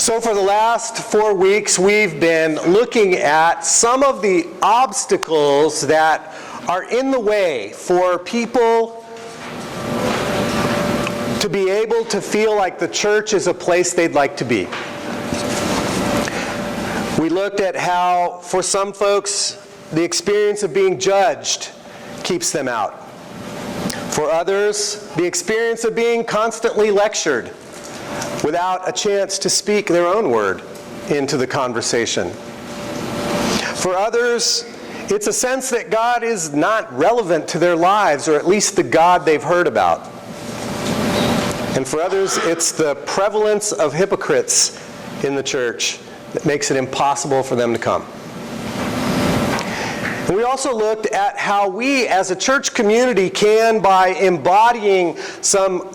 So for the last 4 weeks, we've been looking at some of the obstacles that are in the way for people to be able to feel like the church is a place they'd like to be. We looked at how, for some folks, the experience of being judged keeps them out. For others, the experience of being constantly lectured without a chance to speak their own word into the conversation. For others, it's a sense that God is not relevant to their lives, or at least the God they've heard about. And for others, it's the prevalence of hypocrites in the church that makes it impossible for them to come. And we also looked at how we as a church community can, by embodying some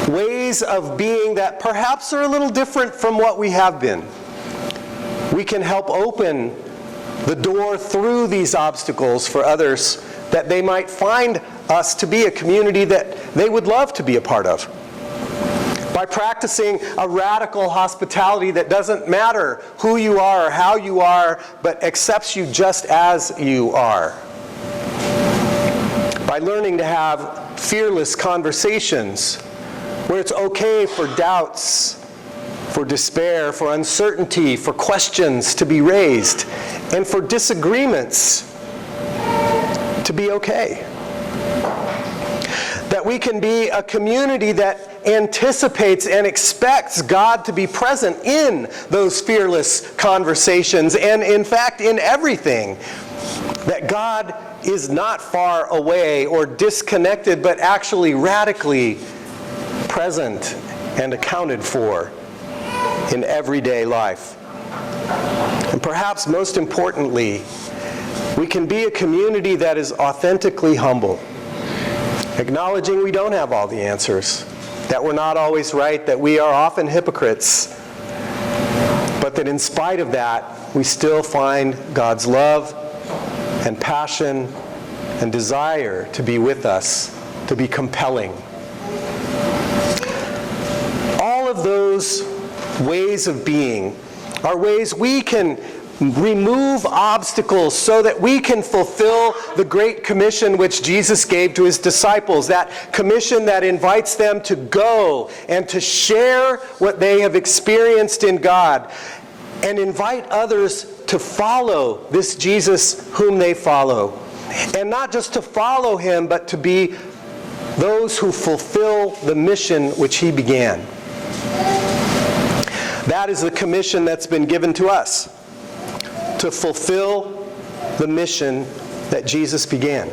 ways of being that perhaps are a little different from what we have been, we can help open the door through these obstacles for others, that they might find us to be a community that they would love to be a part of. By practicing a radical hospitality that doesn't matter who you are or how you are, but accepts you just as you are. By learning to have fearless conversations where it's okay for doubts, for despair, for uncertainty, for questions to be raised, and for disagreements to be okay. That we can be a community that anticipates and expects God to be present in those fearless conversations, and in fact in everything. That God is not far away or disconnected, but actually radically present and accounted for in everyday life. And perhaps most importantly, we can be a community that is authentically humble, acknowledging we don't have all the answers, that we're not always right, that we are often hypocrites, but that in spite of that, we still find God's love and passion and desire to be with us, to be compelling. All of those ways of being are ways we can remove obstacles so that we can fulfill the Great Commission which Jesus gave to his disciples. That commission that invites them to go and to share what they have experienced in God, and invite others to follow this Jesus whom they follow. And not just to follow him, but to be those who fulfill the mission which he began. That is the commission that's been given to us, to fulfill the mission that Jesus began.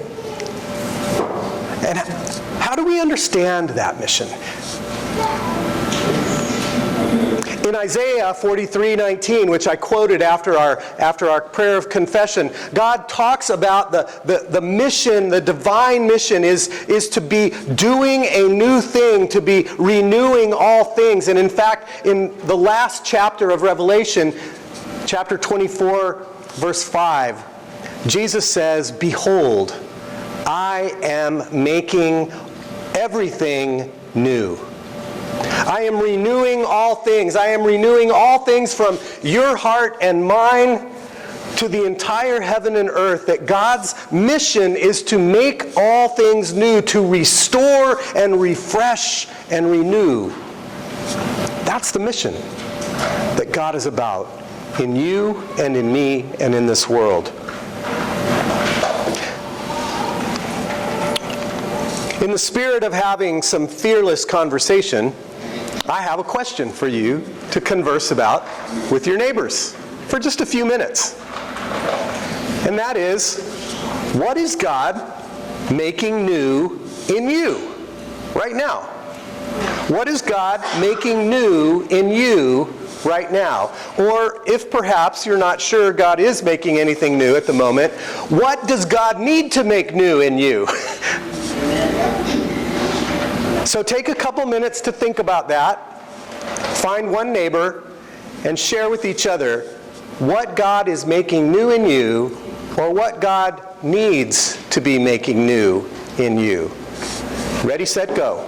And how do we understand that mission? In Isaiah 43:19, which I quoted after our prayer of confession, God talks about the mission, the divine mission is to be doing a new thing, to be renewing all things. And in fact, in the last chapter of Revelation, chapter 24, verse 5, Jesus says, "Behold, I am making everything new. I am renewing all things. I am renewing all things from your heart and mine to the entire heaven and earth." That God's mission is to make all things new, to restore and refresh and renew. That's the mission that God is about in you and in me and in this world. In the spirit of having some fearless conversation, I have a question for you to converse about with your neighbors for just a few minutes. And that is, what is God making new in you right now? What is God making new in you right now? Or if perhaps you're not sure God is making anything new at the moment, what does God need to make new in you? So take a couple minutes to think about that. Find one neighbor and share with each other what God is making new in you, or what God needs to be making new in you. Ready, set, go.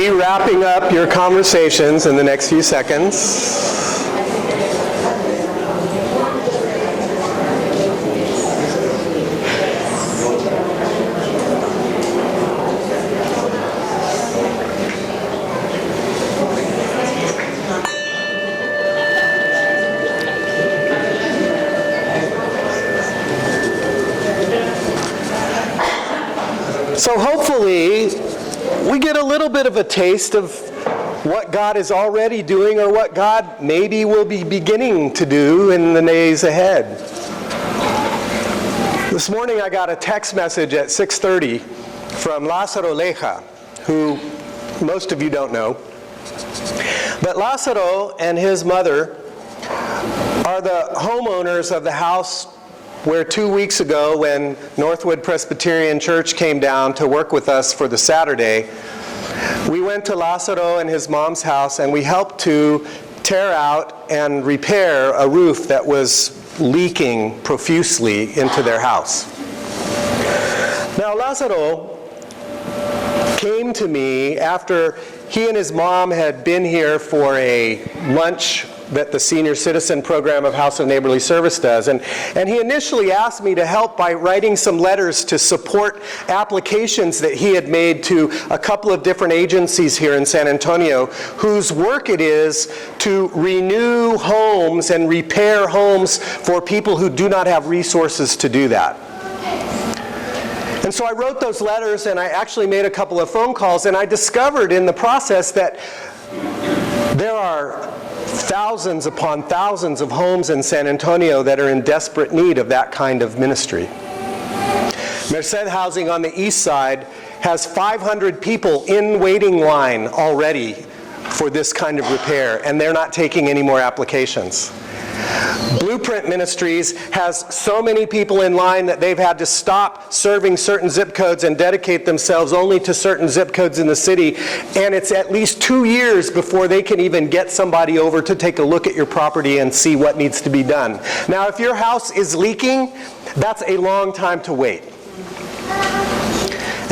be wrapping up your conversations in the next few seconds. So hopefully, we get a little bit of a taste of what God is already doing or what God maybe will be beginning to do in the days ahead. This morning I got a text message at 6:30 from Lázaro Leja, who most of you don't know. But Lázaro and his mother are the homeowners of the house where 2 weeks ago, when Northwood Presbyterian Church came down to work with us for the Saturday, we went to Lázaro and his mom's house and we helped to tear out and repair a roof that was leaking profusely into their house. Now Lázaro came to me after he and his mom had been here for a lunch that the Senior Citizen Program of House of Neighborly Service does. And he initially asked me to help by writing some letters to support applications that he had made to a couple of different agencies here in San Antonio whose work it is to renew homes and repair homes for people who do not have resources to do that. And so I wrote those letters and I actually made a couple of phone calls, and I discovered in the process that there are thousands upon thousands of homes in San Antonio that are in desperate need of that kind of ministry. Merced Housing on the east side has 500 people in waiting line already for this kind of repair, and they're not taking any more applications. Blueprint Ministries has so many people in line that they've had to stop serving certain zip codes and dedicate themselves only to certain zip codes in the city, and it's at least 2 years before they can even get somebody over to take a look at your property and see what needs to be done. Now, if your house is leaking, that's a long time to wait.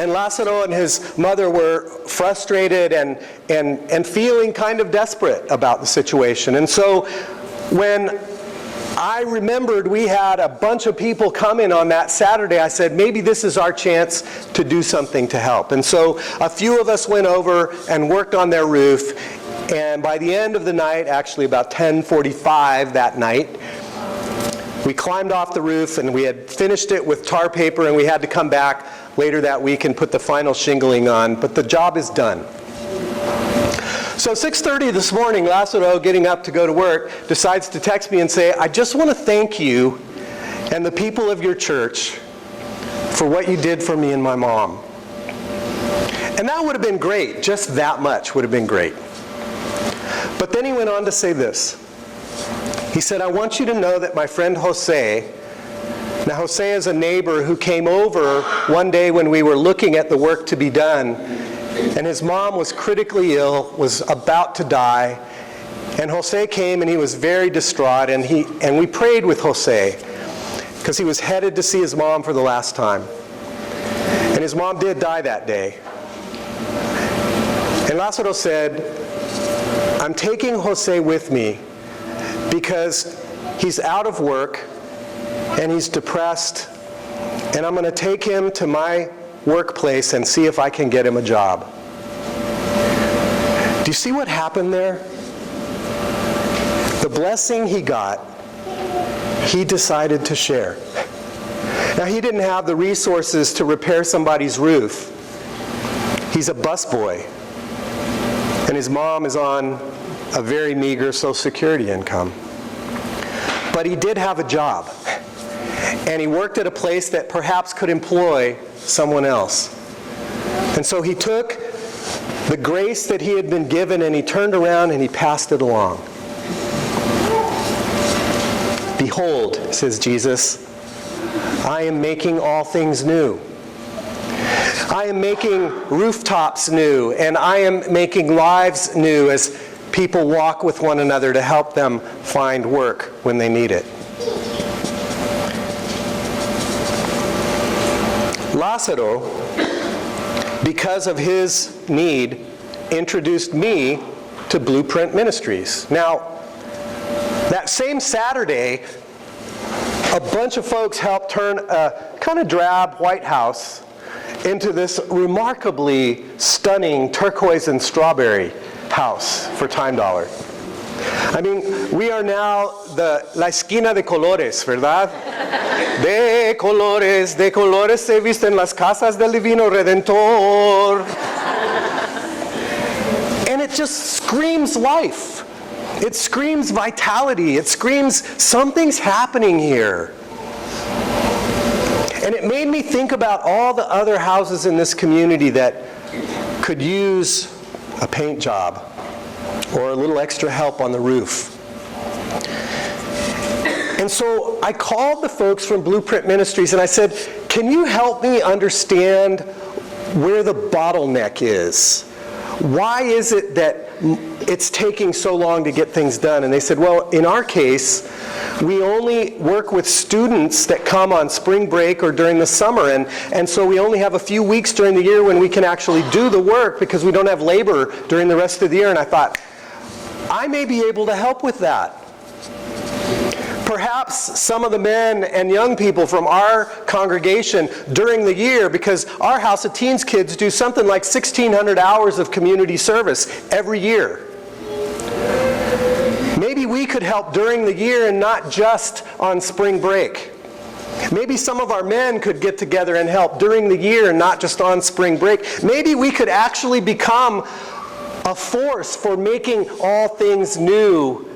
And Lázaro and his mother were frustrated and feeling kind of desperate about the situation. And so when I remembered we had a bunch of people coming on that Saturday, I said, maybe this is our chance to do something to help. And so a few of us went over and worked on their roof. And by the end of the night, actually about 10:45 that night, we climbed off the roof and we had finished it with tar paper, and we had to come back later that week and put the final shingling on. But the job is done. So 6:30 this morning, Lázaro, getting up to go to work, decides to text me and say, I just want to thank you and the people of your church for what you did for me and my mom. And that would have been great. Just that much would have been great. But then he went on to say this. He said, I want you to know that my friend Jose, now Jose is a neighbor who came over one day when we were looking at the work to be done, and his mom was critically ill, was about to die, and Jose came and he was very distraught, and we prayed with Jose because he was headed to see his mom for the last time. And his mom did die that day. And Lázaro said, I'm taking Jose with me because he's out of work and he's depressed, and I'm going to take him to my workplace and see if I can get him a job. Do you see what happened there? The blessing he got, he decided to share. Now, he didn't have the resources to repair somebody's roof. He's a busboy, and his mom is on a very meager Social Security income. But he did have a job, and he worked at a place that perhaps could employ someone else. And so he took the grace that he had been given and he turned around and he passed it along. Behold, says Jesus, I am making all things new. I am making rooftops new, and I am making lives new as people walk with one another to help them find work when they need it. Lázaro, because of his need, introduced me to Blueprint Ministries. Now, that same Saturday, a bunch of folks helped turn a kind of drab white house into this remarkably stunning turquoise and strawberry house for Time Dollar. I mean, we are now la esquina de colores, ¿verdad? De colores se visten las casas del Divino Redentor. And it just screams life. It screams vitality. It screams something's happening here. And it made me think about all the other houses in this community that could use a paint job or a little extra help on the roof. And so I called the folks from Blueprint Ministries and I said, can you help me understand where the bottleneck is? Why is it that it's taking so long to get things done? And they said, well, in our case, we only work with students that come on spring break or during the summer, and so we only have a few weeks during the year when we can actually do the work because we don't have labor during the rest of the year. And I thought, I may be able to help with that. Perhaps some of the men and young people from our congregation during the year, because our House of Teens kids do something like 1,600 hours of community service every year. Maybe we could help during the year and not just on spring break. Maybe some of our men could get together and help during the year and not just on spring break. Maybe we could actually become a force for making all things new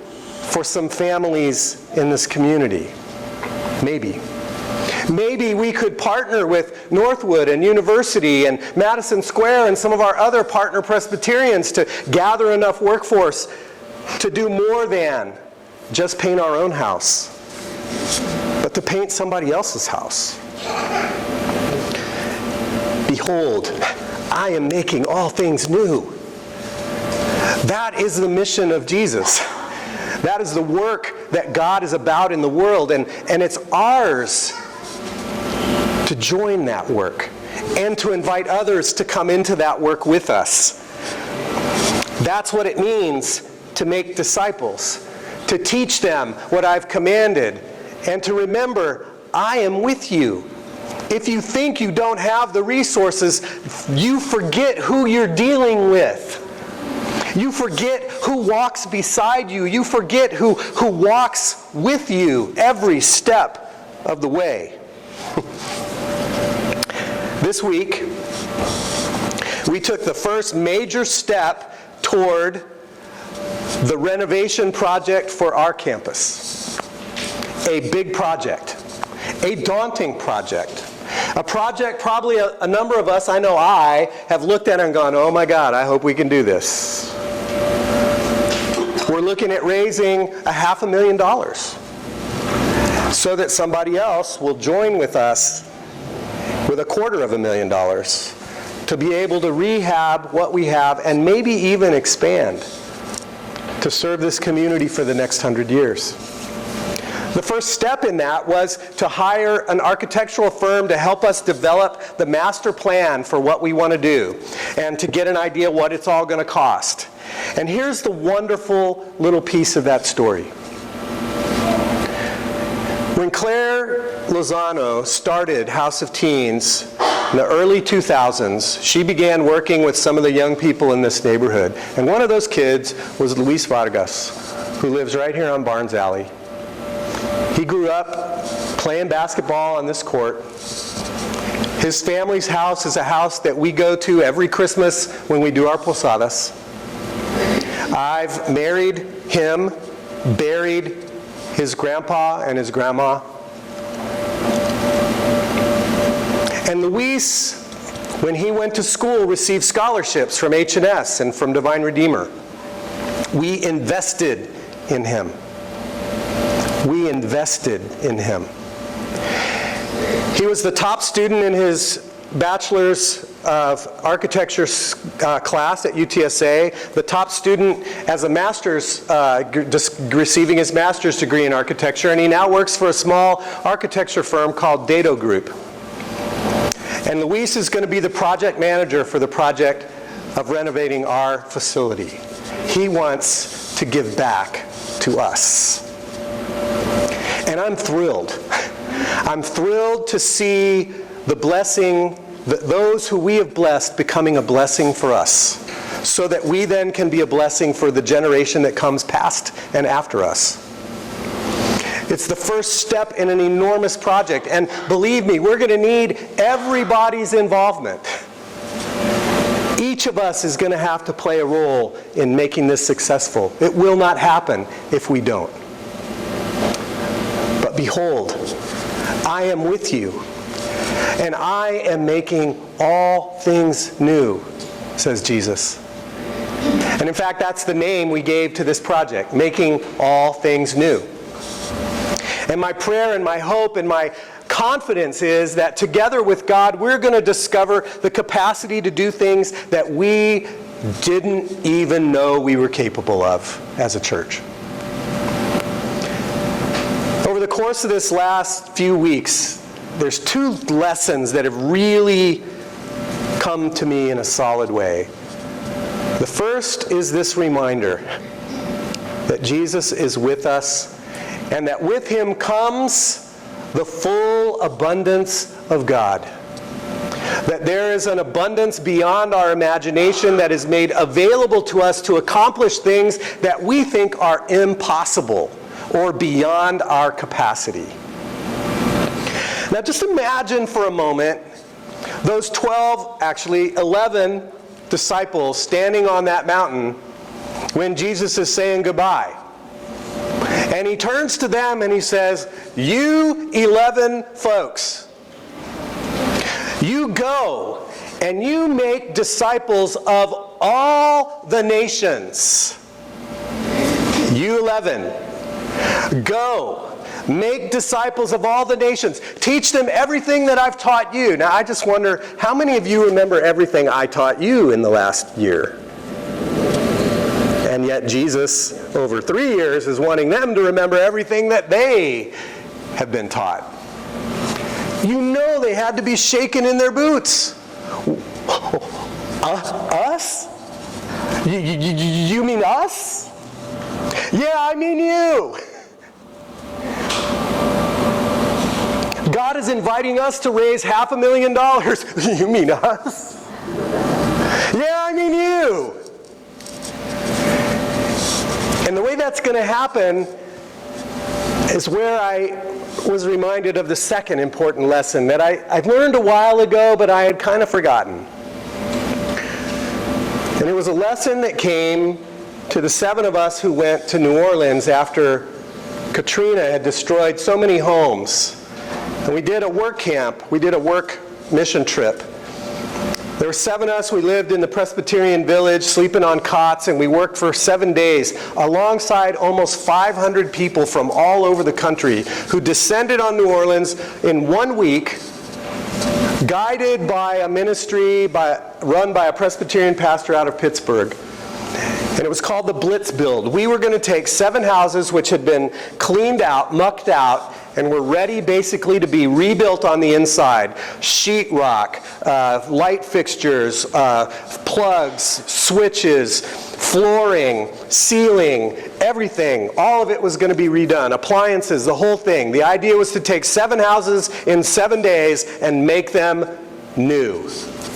for some families in this community. Maybe. Maybe we could partner with Northwood and University and Madison Square and some of our other partner Presbyterians to gather enough workforce to do more than just paint our own house, but to paint somebody else's house. Behold, I am making all things new. That is the mission of Jesus. That is the work that God is about in the world, and it's ours to join that work and to invite others to come into that work with us. That's what it means to make disciples, to teach them what I've commanded, and to remember, I am with you. If you think you don't have the resources, you forget who you're dealing with. You forget who walks beside you. You forget who walks with you every step of the way. This week, we took the first major step toward the renovation project for our campus. A big project, a daunting project, a project probably a number of us, I know I, have looked at and gone, oh my God, I hope we can do this. We're looking at raising $500,000 so that somebody else will join with us with $250,000 to be able to rehab what we have and maybe even expand to serve this community for the next 100 years. The first step in that was to hire an architectural firm to help us develop the master plan for what we want to do and to get an idea what it's all going to cost. And here's the wonderful little piece of that story. When Claire Lozano started House of Teens in the early 2000s, she began working with some of the young people in this neighborhood. And one of those kids was Luis Vargas, who lives right here on Barnes Alley. He grew up playing basketball on this court. His family's house is a house that we go to every Christmas when we do our posadas. I've married him, buried his grandpa and his grandma. And Luis, when he went to school, received scholarships from H&S and from Divine Redeemer. We invested in him. We invested in him. He was the top student in his Bachelor's of Architecture class at UTSA, the top student as a master's, receiving his master's degree in architecture, and he now works for a small architecture firm called Dado Group. And Luis is going to be the project manager for the project of renovating our facility. He wants to give back to us. And I'm thrilled. I'm thrilled to see the blessing, those who we have blessed becoming a blessing for us, so that we then can be a blessing for the generation that comes past and after us. It's the first step in an enormous project, and believe me, we're going to need everybody's involvement. Each of us is going to have to play a role in making this successful. It will not happen if we don't. But behold, I am with you, and I am making all things new, says Jesus. And in fact, that's the name we gave to this project, Making All Things New. And my prayer and my hope and my confidence is that together with God, we're going to discover the capacity to do things that we didn't even know we were capable of as a church. Over the course of this last few weeks, there's two lessons that have really come to me in a solid way. The first is this reminder that Jesus is with us, and that with him comes the full abundance of God. That there is an abundance beyond our imagination that is made available to us to accomplish things that we think are impossible or beyond our capacity. Now just imagine for a moment those 11 disciples standing on that mountain when Jesus is saying goodbye. And he turns to them and he says, "You 11 folks, you go and you make disciples of all the nations." You 11, go, make disciples of all the nations. Teach them everything that I've taught you. Now I just wonder, how many of you remember everything I taught you in the last year? And yet Jesus, over 3 years, is wanting them to remember everything that they have been taught. You know they had to be shaken in their boots. Us? You mean us? Yeah, I mean you. God is inviting us to raise $500,000. You mean us? Yeah, I mean you. And the way that's going to happen is where I was reminded of the second important lesson that I learned a while ago, but I had kind of forgotten. And it was a lesson that came to the 7 of us who went to New Orleans after Katrina had destroyed so many homes. And we did a work camp. We did a work mission trip. There were 7 of us. We lived in the Presbyterian village, sleeping on cots, and we worked for 7 days alongside almost 500 people from all over the country who descended on New Orleans in 1 week, guided by a ministry run by a Presbyterian pastor out of Pittsburgh. And it was called the Blitz Build. We were going to take 7 houses which had been cleaned out, mucked out, and were ready basically to be rebuilt on the inside. Sheetrock, light fixtures, plugs, switches, flooring, ceiling, everything. All of it was going to be redone. Appliances, the whole thing. The idea was to take 7 houses in 7 days and make them new.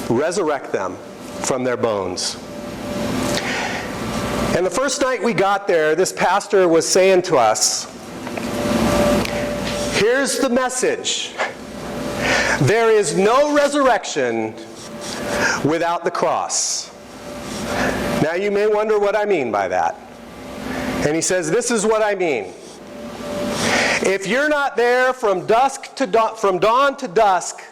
Resurrect them from their bones. And the first night we got there, this pastor was saying to us, here's the message. There is no resurrection without the cross. Now you may wonder what I mean by that. And he says, this is what I mean. If you're not there from dawn to dusk,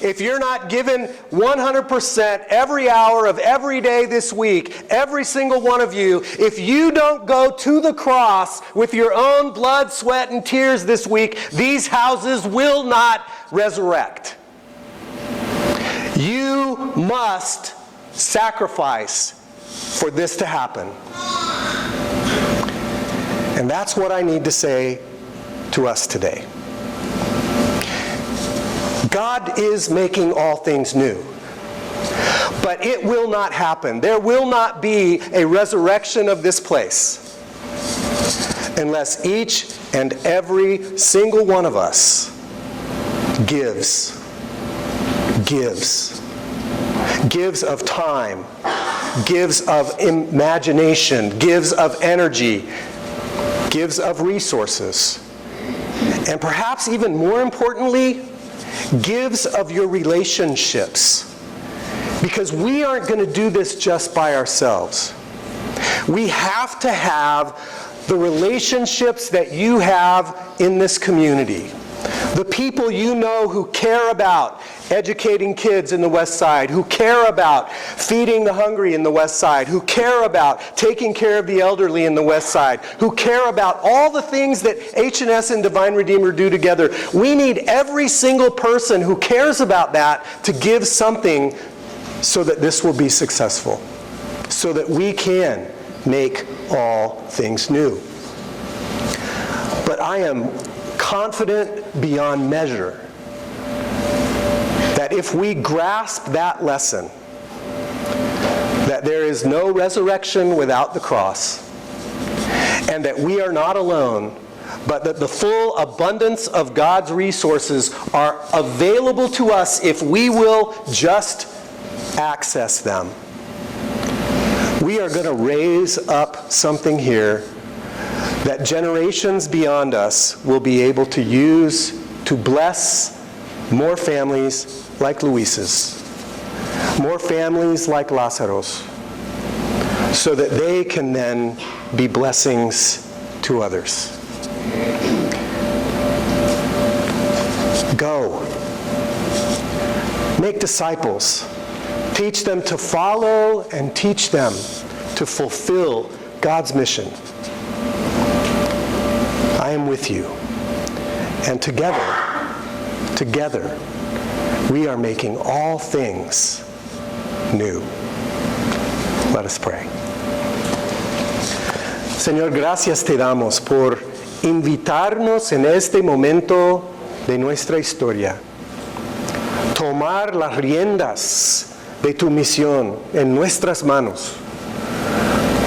if you're not given 100% every hour of every day this week, every single one of you, if you don't go to the cross with your own blood, sweat, and tears this week, these houses will not resurrect. You must sacrifice for this to happen. And that's what I need to say to us today. God is making all things new. But it will not happen. There will not be a resurrection of this place unless each and every single one of us gives of time, gives of imagination, gives of energy, gives of resources, and perhaps even more importantly, gives of your relationships. Because we aren't going to do this just by ourselves. We have to have the relationships that you have in this community. The people you know who care about educating kids in the West Side, who care about feeding the hungry in the West Side, who care about taking care of the elderly in the West Side, who care about all the things that H&S and Divine Redeemer do together. We need every single person who cares about that to give something so that this will be successful, so that we can make all things new. But I am confident beyond measure that if we grasp that lesson, that there is no resurrection without the cross, and that we are not alone, but that the full abundance of God's resources are available to us if we will just access them, we are going to raise up something here that generations beyond us will be able to use to bless more families like Luis's, more families like Lazaro's, so that they can then be blessings to others. Go. Make disciples. Teach them to follow and teach them to fulfill God's mission. I am with you. And together, we are making all things new. Let us pray. Señor, gracias te damos por invitarnos en este momento de nuestra historia. Tomar las riendas de tu misión en nuestras manos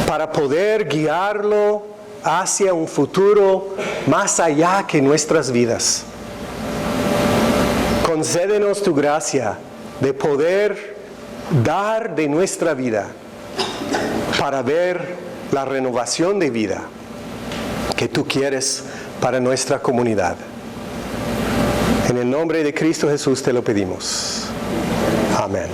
para poder guiarlo hacia un futuro más allá que nuestras vidas. Concédenos tu gracia de poder dar de nuestra vida para ver la renovación de vida que tú quieres para nuestra comunidad. En el nombre de Cristo Jesús te lo pedimos. Amén.